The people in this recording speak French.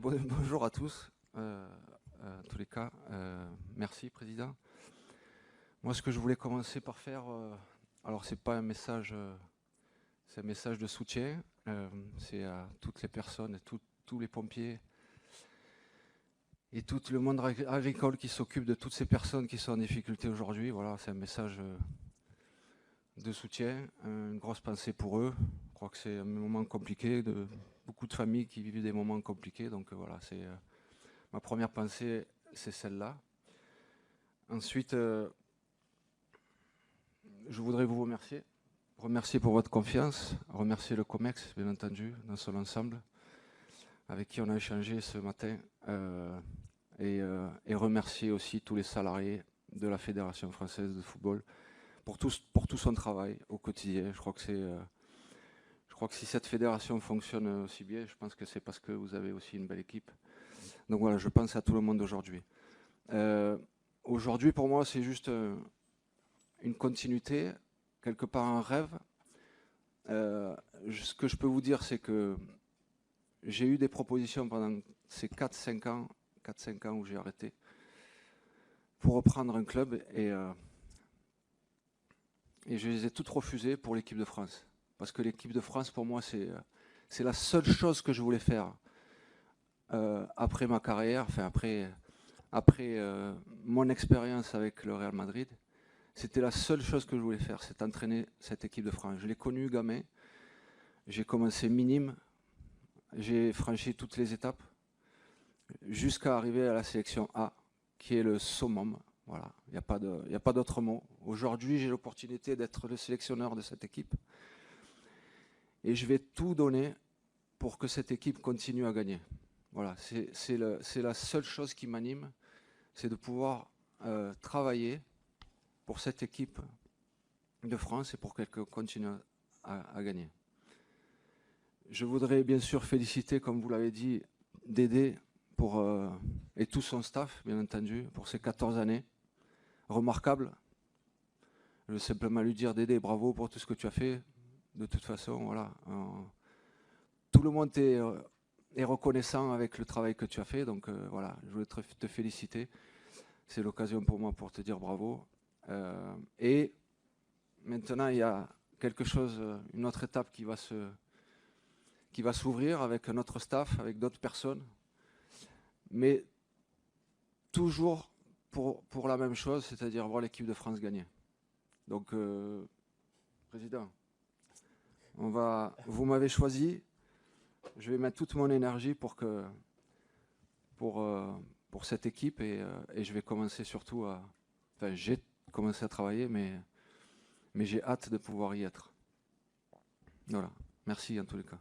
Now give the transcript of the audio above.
Bonjour à tous, en tous les cas. Merci, Président. Moi, ce que je voulais commencer par faire, alors c'est pas un message, c'est un message de soutien. C'est à toutes les personnes, tous les pompiers et tout le monde agricole qui s'occupe de toutes ces personnes qui sont en difficulté aujourd'hui. Voilà, c'est un message de soutien, une grosse pensée pour eux. Je crois que c'est un moment compliqué, de beaucoup de familles qui vivent des moments compliqués. Donc voilà, c'est ma première pensée, c'est celle-là. Ensuite, je voudrais vous remercier pour votre confiance, remercier le COMEX, bien entendu, dans son ensemble, avec qui on a échangé ce matin, et remercier aussi tous les salariés de la Fédération française de football pour tout son travail au quotidien. Je crois que si cette fédération fonctionne aussi bien, je pense que c'est parce que vous avez aussi une belle équipe. Donc voilà, je pense à tout le monde aujourd'hui. Aujourd'hui, pour moi, c'est juste une continuité, quelque part un rêve. Ce que je peux vous dire, c'est que j'ai eu des propositions pendant ces 4-5 ans où j'ai arrêté, pour reprendre un club, et je les ai toutes refusées pour l'équipe de France. Parce que l'équipe de France, pour moi, c'est la seule chose que je voulais faire après ma carrière, enfin après mon expérience avec le Real Madrid. C'était la seule chose que je voulais faire, c'est entraîner cette équipe de France. Je l'ai connue gamin, j'ai commencé minime, j'ai franchi toutes les étapes, jusqu'à arriver à la sélection A, qui est le summum. Voilà, il n'y a pas d'autre mot. Aujourd'hui, j'ai l'opportunité d'être le sélectionneur de cette équipe. Et je vais tout donner pour que cette équipe continue à gagner. Voilà, c'est la seule chose qui m'anime, c'est de pouvoir travailler pour cette équipe de France et pour qu'elle continue à gagner. Je voudrais bien sûr féliciter, comme vous l'avez dit, Dédé et tout son staff, bien entendu, pour ces 14 années remarquables. Je veux simplement lui dire, Dédé, bravo pour tout ce que tu as fait. De toute façon, voilà, tout le monde est reconnaissant avec le travail que tu as fait. Donc voilà, je voulais te féliciter. C'est l'occasion pour moi pour te dire bravo. Et maintenant, il y a quelque chose, une autre étape qui va s'ouvrir avec notre staff, avec d'autres personnes, mais toujours pour la même chose, c'est-à-dire voir l'équipe de France gagner. Donc, Président, vous m'avez choisi, je vais mettre toute mon énergie pour cette équipe, et je vais commencer surtout enfin, j'ai commencé à travailler, mais j'ai hâte de pouvoir y être. Voilà, merci en tous les cas.